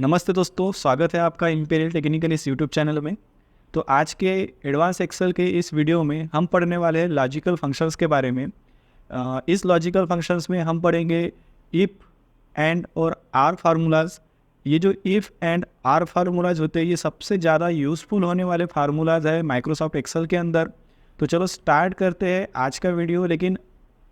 नमस्ते दोस्तों, स्वागत है आपका इंपीरियल टेक्निकल इस यूट्यूब चैनल में। तो आज के एडवांस एक्सेल के इस वीडियो में हम पढ़ने वाले हैं लॉजिकल फंक्शंस के बारे में। इस लॉजिकल फंक्शंस में हम पढ़ेंगे इफ़, एंड और आर फार्मूलाज। ये जो इफ़ एंड आर फार्मूलाज होते हैं ये सबसे ज़्यादा यूज़फुल होने वाले फार्मूलाज है माइक्रोसॉफ्ट एक्सेल के अंदर। तो चलो स्टार्ट करते हैं आज का वीडियो। लेकिन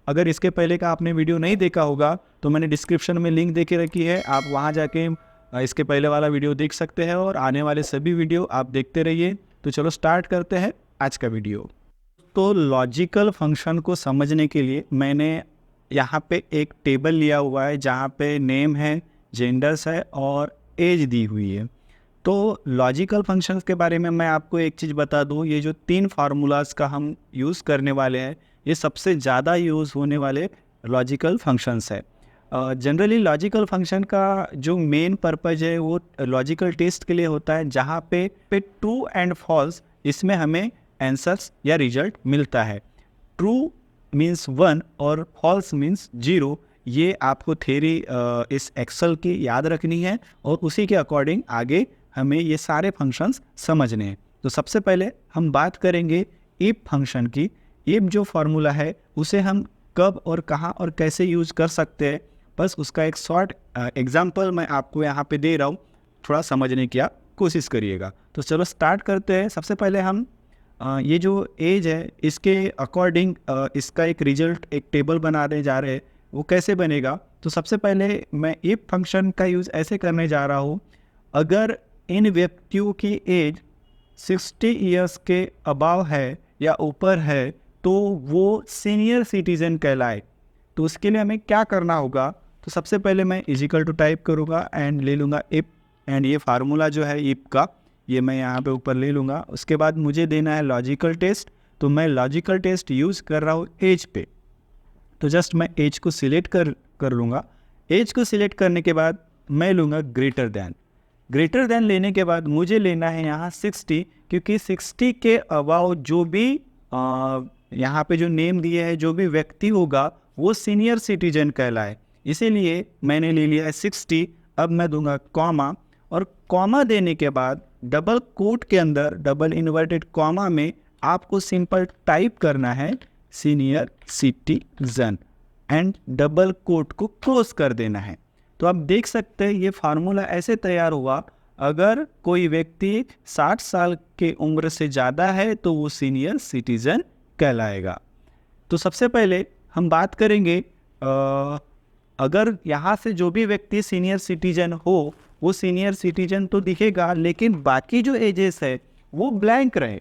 अगर इसके पहले का आपने वीडियो नहीं देखा होगा तो मैंने डिस्क्रिप्शन में लिंक दे के रखी है, आप वहाँ जाके इसके पहले वाला वीडियो देख सकते हैं और आने वाले सभी वीडियो आप देखते रहिए। तो चलो स्टार्ट करते हैं आज का वीडियो। तो लॉजिकल फंक्शन को समझने के लिए मैंने यहाँ पे एक टेबल लिया हुआ है जहाँ पे नेम है, जेंडर्स है और एज दी हुई है। तो लॉजिकल फंक्शंस के बारे में मैं आपको एक चीज़ बता दूँ, ये जो 3 फार्मूलाज का हम यूज़ करने वाले हैं ये सबसे ज़्यादा यूज़ होने वाले लॉजिकल फंक्शंस है। जनरली लॉजिकल फंक्शन का जो मेन पर्पज़ है वो लॉजिकल टेस्ट के लिए होता है, जहाँ पे ट्रू एंड फॉल्स इसमें हमें आंसर्स या रिजल्ट मिलता है। ट्रू मीन्स 1 और फॉल्स मीन्स 0। ये आपको थ्योरी इस एक्सेल की याद रखनी है और उसी के अकॉर्डिंग आगे हमें ये सारे फंक्शंस समझने हैं। तो सबसे पहले हम बात करेंगे इफ फंक्शन की। इफ जो फार्मूला है उसे हम कब और कहाँ और कैसे यूज कर सकते हैं, बस उसका एक शॉर्ट एग्जांपल मैं आपको यहाँ पे दे रहा हूँ, थोड़ा समझने की आप कोशिश करिएगा। तो चलो स्टार्ट करते हैं। सबसे पहले हम ये जो एज है इसके अकॉर्डिंग इसका एक रिजल्ट, एक टेबल बनाने जा रहे हैं। वो कैसे बनेगा? तो सबसे पहले मैं इफ फंक्शन का यूज़ ऐसे करने जा रहा हूँ, अगर इन व्यक्तियों की एज 60 ईयर्स के अबाव है या ऊपर है तो वो सीनियर सिटीजन कहलाए। तो उसके लिए हमें क्या करना होगा? तो सबसे पहले मैं इजिकल टू टाइप करूँगा एंड ले लूँगा इफ, एंड ये फार्मूला जो है इफ का ये मैं यहाँ पे ऊपर ले लूँगा। उसके बाद मुझे देना है लॉजिकल टेस्ट। तो मैं लॉजिकल टेस्ट यूज़ कर रहा हूँ एज पे। तो जस्ट मैं एज को सिलेक्ट कर लूँगा। एज को सिलेक्ट करने के बाद मैं लूँगा ग्रेटर दैन। ग्रेटर दैन लेने के बाद मुझे लेना है यहाँ 60, क्योंकि 60 के अबाव जो भी यहाँ पे जो नेम दिए है जो भी व्यक्ति होगा वो सीनियर सिटीजन कहलाए, इसीलिए मैंने ले लिया है 60। अब मैं दूंगा कॉमा, और कॉमा देने के बाद डबल कोट के अंदर डबल इन्वर्टेड कॉमा में आपको सिंपल टाइप करना है senior citizen and double quote को क्लोज कर देना है। तो आप देख सकते हैं ये फार्मूला ऐसे तैयार हुआ, अगर कोई व्यक्ति 60 साल के उम्र से ज़्यादा है तो वो सीनियर सिटीजन कहलाएगा। तो सबसे पहले हम बात करेंगे अगर यहाँ से जो भी व्यक्ति सीनियर सिटीजन हो वो सीनियर सिटीजन तो दिखेगा, लेकिन बाकी जो एजेस है वो ब्लैंक रहे।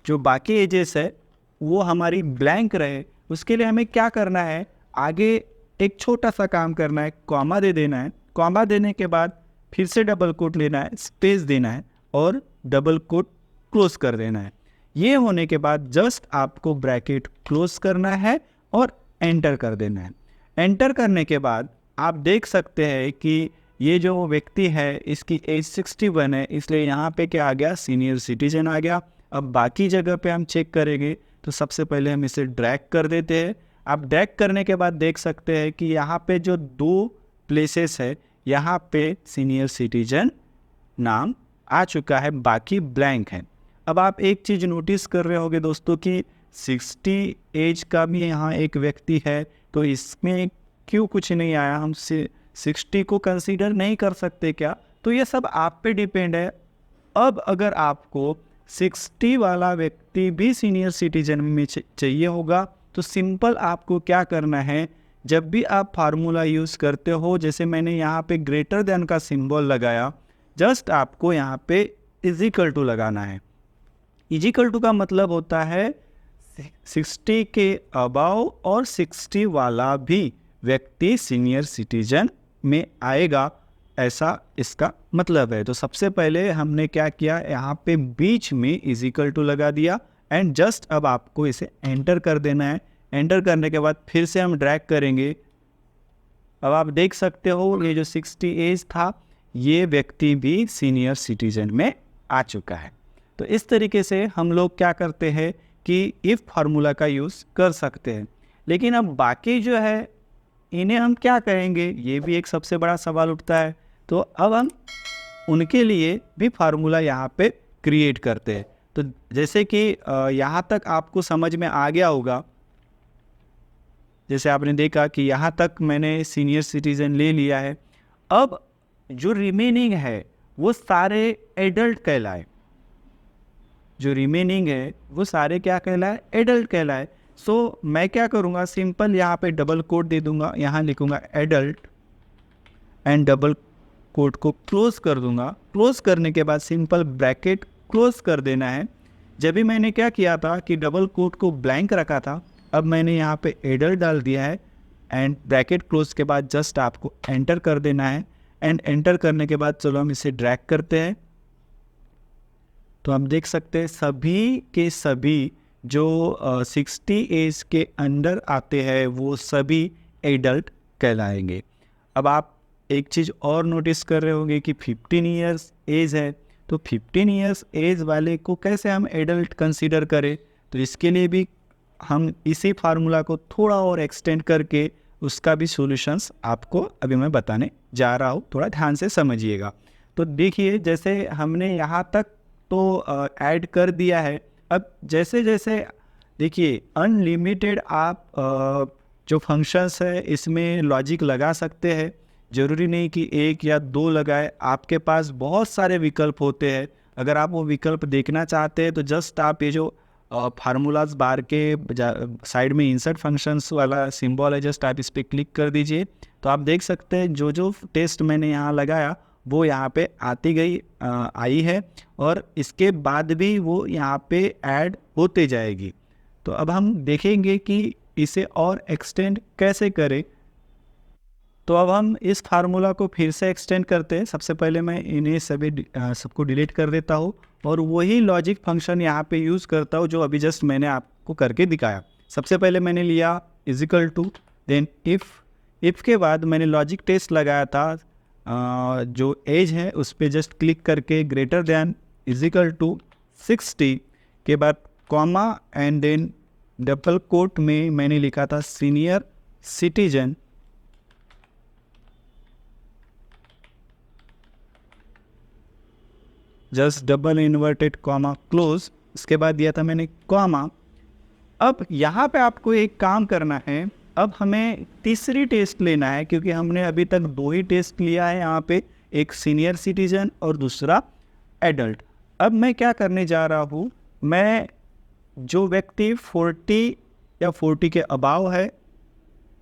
जो बाकी एजेस है वो हमारी ब्लैंक रहे, उसके लिए हमें क्या करना है? आगे एक छोटा सा काम करना है, कॉमा दे देना है। कॉमा देने के बाद फिर से डबल कोट लेना है, स्पेस देना है और डबल कोट क्लोज कर देना है। ये होने के बाद जस्ट आपको ब्रैकेट क्लोज करना है और एंटर कर देना है। एंटर करने के बाद आप देख सकते हैं कि ये जो व्यक्ति है इसकी एज 61 है, इसलिए यहाँ पे क्या आ गया? सीनियर सिटीजन आ गया। अब बाकी जगह पे हम चेक करेंगे तो सबसे पहले हम इसे ड्रैग कर देते हैं। आप ड्रैग करने के बाद देख सकते हैं कि यहाँ पे जो 2 प्लेसेस है यहाँ पे सीनियर सिटीजन नाम आ चुका है, बाकी ब्लैंक है। अब आप एक चीज़ नोटिस कर रहे होंगे दोस्तों कि 60 एज का भी यहाँ एक व्यक्ति है, तो इसमें क्यों कुछ नहीं आया? हम 60 को कंसीडर नहीं कर सकते क्या? तो ये सब आप पे डिपेंड है। अब अगर आपको 60 वाला व्यक्ति भी सीनियर सिटीजन में चाहिए होगा तो सिंपल आपको क्या करना है, जब भी आप फार्मूला यूज़ करते हो, जैसे मैंने यहाँ पे ग्रेटर देन का सिंबल लगाया, जस्ट आपको यहाँ पे इजिकल टू लगाना है। इजिकल टू का मतलब होता है 60 के अबाव और 60 वाला भी व्यक्ति सीनियर सिटीजन में आएगा, ऐसा इसका मतलब है। तो सबसे पहले हमने क्या किया, यहाँ पे बीच में इजिकल टू लगा दिया एंड जस्ट अब आपको इसे एंटर कर देना है। एंटर करने के बाद फिर से हम ड्रैग करेंगे। अब आप देख सकते हो ये जो 60 एज था ये व्यक्ति भी सीनियर सिटीजन में आ चुका है। तो इस तरीके से हम लोग क्या करते हैं कि इफ़ फार्मूला का यूज़ कर सकते हैं। लेकिन अब बाकी जो है इन्हें हम क्या कहेंगे, ये भी एक सबसे बड़ा सवाल उठता है। तो अब हम उनके लिए भी फार्मूला यहाँ पे क्रिएट करते हैं। तो जैसे कि यहाँ तक आपको समझ में आ गया होगा, जैसे आपने देखा कि यहाँ तक मैंने सीनियर सिटीजन ले लिया है। अब जो रिमेनिंग है वो सारे एडल्ट कहलाए, जो रिमेनिंग है वो सारे क्या कहलाए, एडल्ट कहलाए। सो मैं क्या करूँगा, सिंपल यहाँ पे डबल कोट दे दूंगा, यहाँ लिखूँगा एडल्ट एंड डबल कोट को क्लोज कर दूंगा। क्लोज करने के बाद सिंपल ब्रैकेट क्लोज कर देना है। जब भी मैंने क्या किया था कि डबल कोट को ब्लैंक रखा था, अब मैंने यहाँ पे एडल्ट डाल दिया है एंड ब्रैकेट क्लोज के बाद जस्ट आपको एंटर कर देना है। एंड एंटर करने के बाद चलो हम इसे ड्रैग करते हैं। तो हम देख सकते हैं सभी के सभी जो 60 एज के अंडर आते हैं वो सभी एडल्ट कहलाएंगे। अब आप एक चीज़ और नोटिस कर रहे होंगे कि 15 ईयर्स एज है, तो 15 ईयर्स एज वाले को कैसे हम एडल्ट कंसीडर करें, तो इसके लिए भी हम इसी फार्मूला को थोड़ा और एक्सटेंड करके उसका भी सॉल्यूशंस आपको अभी मैं बताने जा रहा हूँ, थोड़ा ध्यान से समझिएगा। तो देखिए जैसे हमने यहाँ तक तो ऐड कर दिया है। अब जैसे जैसे देखिए अनलिमिटेड आप जो फंक्शंस है इसमें लॉजिक लगा सकते हैं, ज़रूरी नहीं कि एक या दो लगाए, आपके पास बहुत सारे विकल्प होते हैं। अगर आप वो विकल्प देखना चाहते हैं तो जस्ट आप ये जो फार्मूलाज बार के साइड में इंसर्ट फंक्शंस वाला सिंबल है, जस्ट आप इस पर क्लिक कर दीजिए। तो आप देख सकते हैं जो जो टेस्ट मैंने यहाँ लगाया वो यहाँ पे आती गई आई है और इसके बाद भी वो यहाँ पे ऐड होते जाएगी। तो अब हम देखेंगे कि इसे और एक्सटेंड कैसे करें। तो अब हम इस फार्मूला को फिर से एक्सटेंड करते हैं। सबसे पहले मैं इन्हें सभी सबको डिलीट कर देता हूँ और वही लॉजिक फंक्शन यहाँ पे यूज़ करता हूँ जो अभी जस्ट मैंने आपको करके दिखाया। सबसे पहले मैंने लिया इजिकल टू, देन इफ़ के बाद मैंने लॉजिक टेस्ट लगाया था, जो एज है उस पर जस्ट क्लिक करके ग्रेटर दैन इजिकल टू 60 के बाद comma and then double quote में मैंने लिखा था senior citizen, just double inverted comma close, इसके बाद दिया था मैंने कॉमा। अब यहाँ पे आपको एक काम करना है, अब हमें तीसरी टेस्ट लेना है क्योंकि हमने अभी तक दो ही टेस्ट लिया है यहाँ पे, एक सीनियर सिटीजन और दूसरा एडल्ट। अब मैं क्या करने जा रहा हूँ, मैं जो व्यक्ति 40 या 40 के अबाव है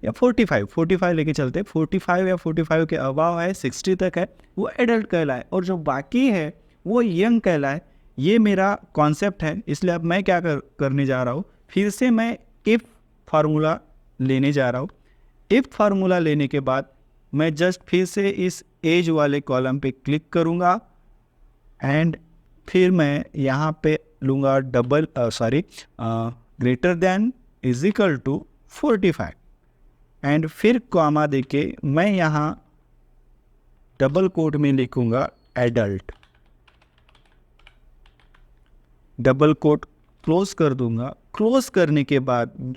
या 45 लेके चलते, 45 या 45 के अबाव है, 60 तक है, वो एडल्ट कहलाए और जो बाकी है वो यंग कहलाए। ये मेरा कॉन्सेप्ट है, इसलिए अब मैं क्या करने जा रहा हूँ, फिर से मैं इफ़ फार्मूला लेने जा रहा हूँ। इफ़ फार्मूला लेने के बाद मैं जस्ट फिर से इस एज वाले कॉलम पे क्लिक करूँगा एंड फिर मैं यहाँ पे लूँगा greater than equal to 45 and फिर कॉमा देके मैं यहाँ डबल कोट में लिखूँगा एडल्ट, डबल कोट क्लोज कर दूंगा। क्लोज करने के बाद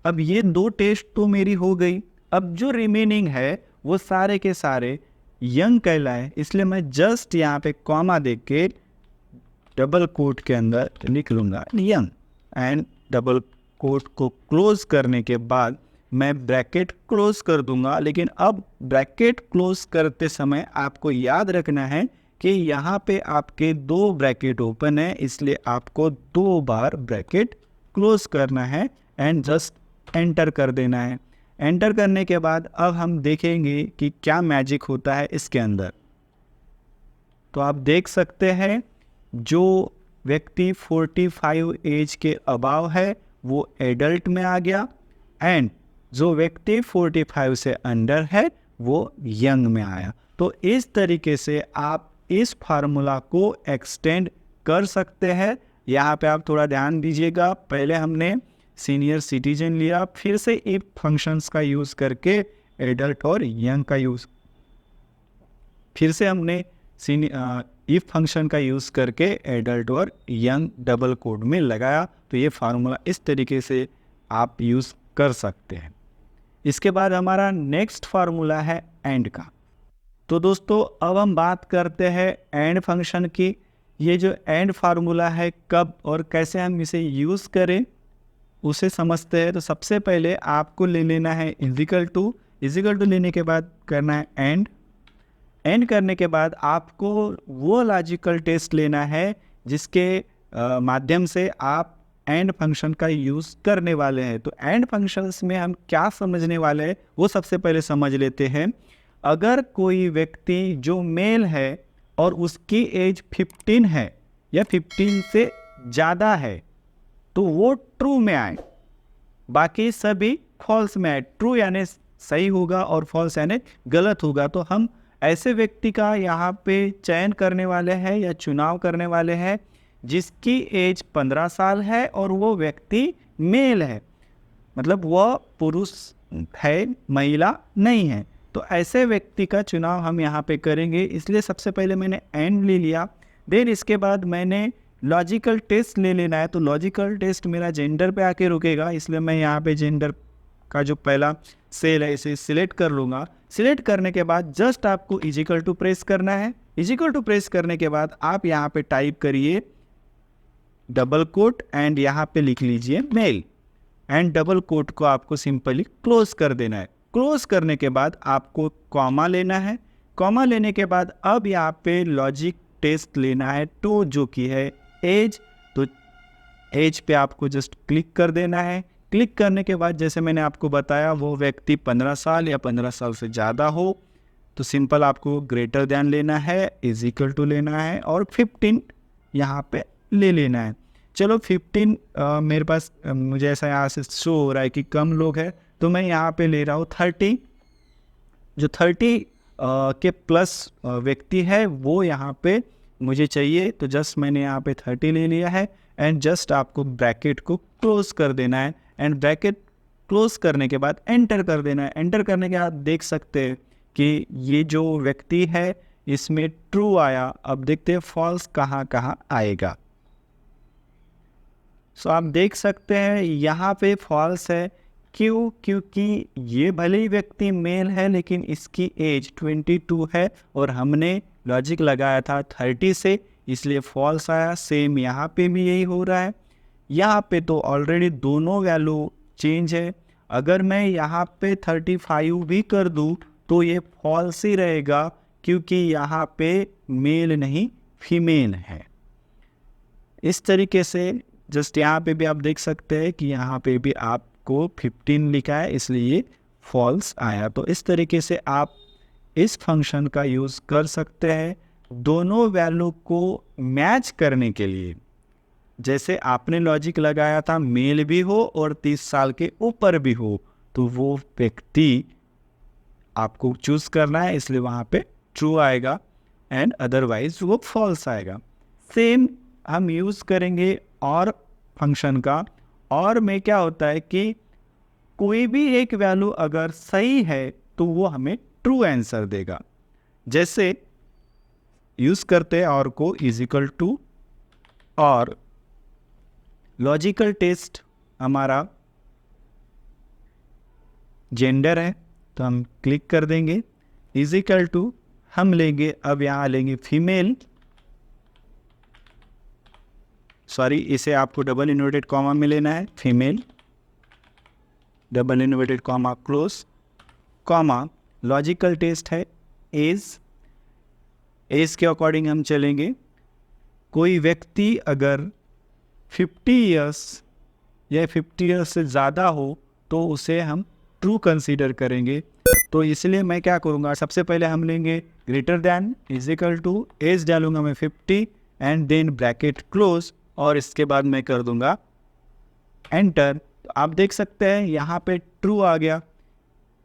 अब ये दो टेस्ट तो मेरी हो गई, अब जो रिमेनिंग है वो सारे के सारे यंग कहलाए, इसलिए मैं जस्ट यहाँ पे कॉमा दे के डबल कोट के अंदर लिख लूँगा यंग एंड डबल कोट को क्लोज करने के बाद मैं ब्रैकेट क्लोज कर दूंगा। लेकिन अब ब्रैकेट क्लोज करते समय आपको याद रखना है कि यहाँ पे आपके दो ब्रैकेट ओपन है, इसलिए आपको दो बार ब्रैकेट क्लोज करना है एंड जस्ट एंटर कर देना है। एंटर करने के बाद अब हम देखेंगे कि क्या मैजिक होता है इसके अंदर। तो आप देख सकते हैं जो व्यक्ति 45 एज के अबाव है वो एडल्ट में आ गया एंड जो व्यक्ति 45 से अंडर है वो यंग में आया। तो इस तरीके से आप इस फार्मूला को एक्सटेंड कर सकते हैं। यहाँ पे आप थोड़ा ध्यान दीजिएगा, पहले हमने सीनियर सिटीजन लिया, फिर से इफ फंक्शंस का यूज़ करके एडल्ट और यंग का यूज़, फिर से हमने इफ फंक्शन का यूज़ करके एडल्ट और यंग डबल कोड में लगाया। तो ये फार्मूला इस तरीके से आप यूज़ कर सकते हैं। इसके बाद हमारा नेक्स्ट फार्मूला है एंड का। तो दोस्तों अब हम बात करते हैं एंड फंक्शन की। ये जो एंड फार्मूला है कब और कैसे हम इसे यूज़ करें उसे समझते हैं। तो सबसे पहले आपको ले लेना है इजिकल टू लेने के बाद करना है एंड करने के बाद आपको वो लॉजिकल टेस्ट लेना है जिसके माध्यम से आप एंड फंक्शन का यूज़ करने वाले हैं। तो एंड फंक्शंस में हम क्या समझने वाले हैं वो सबसे पहले समझ लेते हैं। अगर कोई व्यक्ति जो मेल है और उसकी एज 15 है या 15 से ज़्यादा है तो वो ट्रू में आए, बाकी सभी फॉल्स में आए। ट्रू यानी सही होगा और फॉल्स यानी गलत होगा। तो हम ऐसे व्यक्ति का यहाँ पे चयन करने वाले हैं या चुनाव करने वाले हैं जिसकी एज 15 साल है और वो व्यक्ति मेल है, मतलब वह पुरुष है, महिला नहीं है। तो ऐसे व्यक्ति का चुनाव हम यहाँ पे करेंगे। इसलिए सबसे पहले मैंने एंड ले लिया, देन इसके बाद मैंने लॉजिकल टेस्ट ले लेना है। तो लॉजिकल टेस्ट मेरा जेंडर पे आके रुकेगा, इसलिए मैं यहाँ पे जेंडर का जो पहला सेल है इसे सिलेक्ट कर लूँगा। सिलेक्ट करने के बाद जस्ट आपको इजिकल टू प्रेस करना है। इजिकल टू प्रेस करने के बाद आप यहाँ पे टाइप करिए डबल कोट एंड यहाँ पे लिख लीजिए मेल एंड डबल कोट को आपको सिंपली क्लोज कर देना है। क्लोज करने के बाद आपको कॉमा लेना है। कॉमा लेने के बाद अब यहाँ पे लॉजिक टेस्ट लेना है तो जो कि है एज। तो एज पे आपको जस्ट क्लिक कर देना है। क्लिक करने के बाद जैसे मैंने आपको बताया वो व्यक्ति 15 साल या 15 साल से ज़्यादा हो तो सिंपल आपको ग्रेटर दैन लेना है, इज इक्वल टू लेना है और 15 यहाँ पे ले लेना है। चलो 15 मेरे पास मुझे ऐसा यहाँ से शो हो रहा है कि कम लोग हैं तो मैं यहाँ पे ले रहा हूँ 30। जो 30 के प्लस व्यक्ति है वो यहाँ पे मुझे चाहिए। तो जस्ट मैंने यहाँ पे 30 ले लिया है एंड जस्ट आपको ब्रैकेट को क्लोज कर देना है एंड ब्रैकेट क्लोज करने के बाद एंटर कर देना है। एंटर करने के बाद देख सकते हैं कि ये जो व्यक्ति है इसमें ट्रू आया। अब देखते हैं फॉल्स कहाँ कहाँ आएगा। सो आप देख सकते हैं यहाँ पे फॉल्स है। क्यों? क्योंकि ये भले ही व्यक्ति मेल है लेकिन इसकी एज 22 है और हमने लॉजिक लगाया था 30 से, इसलिए फॉल्स आया। सेम यहाँ पे भी यही हो रहा है। यहाँ पे तो ऑलरेडी दोनों वैल्यू चेंज है। अगर मैं यहाँ पे 35 भी कर दूँ तो ये फॉल्स ही रहेगा क्योंकि यहाँ पे मेल नहीं फीमेल है। इस तरीके से जस्ट यहाँ पे भी आप देख सकते हैं कि यहाँ पे भी आपको 15 लिखा है इसलिए फॉल्स आया। तो इस तरीके से आप इस फंक्शन का यूज़ कर सकते हैं दोनों वैल्यू को मैच करने के लिए। जैसे आपने लॉजिक लगाया था मेल भी हो और 30 साल के ऊपर भी हो तो वो व्यक्ति आपको चूज़ करना है, इसलिए वहाँ पे ट्रू आएगा एंड अदरवाइज वो फॉल्स आएगा। सेम हम यूज़ करेंगे और फंक्शन का। और में क्या होता है कि कोई भी एक वैल्यू अगर सही है तो वो हमें ट्रू आंसर देगा। जैसे यूज़ करते हैं और को इज इक्वल टू और लॉजिकल टेस्ट हमारा जेंडर है तो हम क्लिक कर देंगे। इज इक्वल टू हम लेंगे, अब यहाँ लेंगे फीमेल, सॉरी इसे आपको डबल इन्वर्टेड कॉमा में लेना है, female double inverted comma close comma logical test है एज। एज के अकॉर्डिंग हम चलेंगे। कोई व्यक्ति अगर 50 इयर्स या 50 इयर्स से ज़्यादा हो तो उसे हम ट्रू कंसीडर करेंगे। तो इसलिए मैं क्या करूँगा, सबसे पहले हम लेंगे greater than is equal to age डालूंगा मैं 50 एंड देन ब्रैकेट क्लोज और इसके बाद मैं कर दूंगा एंटर। तो आप देख सकते हैं यहाँ पे ट्रू आ गया।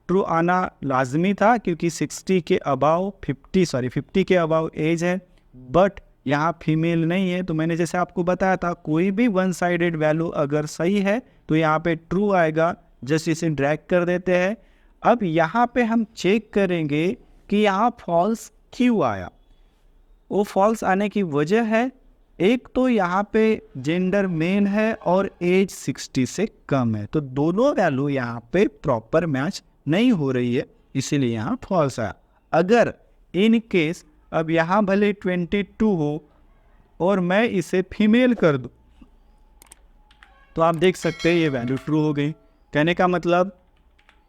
ट्रू आना लाजमी था क्योंकि 50 के अबाव एज है, बट यहाँ फीमेल नहीं है। तो मैंने जैसे आपको बताया था कोई भी वन साइडेड वैल्यू अगर सही है तो यहाँ पे ट्रू आएगा। जस्ट इसे ड्रैग कर देते हैं। अब यहाँ पे हम चेक करेंगे कि यहाँ फॉल्स क्यों आया। वो फॉल्स आने की वजह है, एक तो यहाँ पे जेंडर मेल है और एज 60 से कम है, तो दोनों वैल्यू यहाँ पे प्रॉपर मैच नहीं हो रही है, इसीलिए यहाँ फॉल्स आया। अगर इन केस अब यहाँ भले 22 हो और मैं इसे फीमेल कर दूँ तो आप देख सकते हैं ये वैल्यू ट्रू हो गई। कहने का मतलब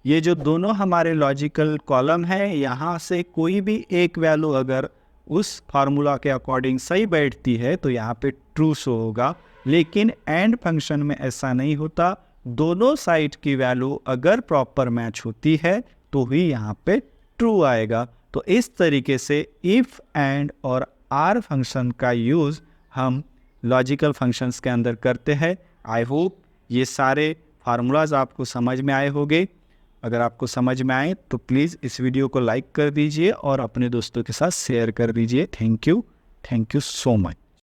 ये जो दोनों हमारे लॉजिकल कॉलम है, यहाँ से कोई भी एक वैल्यू अगर उस फार्मूला के अकॉर्डिंग सही बैठती है तो यहाँ पे ट्रू शो होगा। लेकिन एंड फंक्शन में ऐसा नहीं होता, दोनों साइड की वैल्यू अगर प्रॉपर मैच होती है तो ही यहाँ पे ट्रू आएगा। तो इस तरीके से इफ़, एंड और आर फंक्शन का यूज़ हम लॉजिकल फंक्शंस के अंदर करते हैं। आई होप ये सारे फार्मूलाज आपको समझ में आए होंगे। अगर आपको समझ में आए तो प्लीज़ इस वीडियो को लाइक कर दीजिए और अपने दोस्तों के साथ शेयर कर दीजिए। Thank you so much.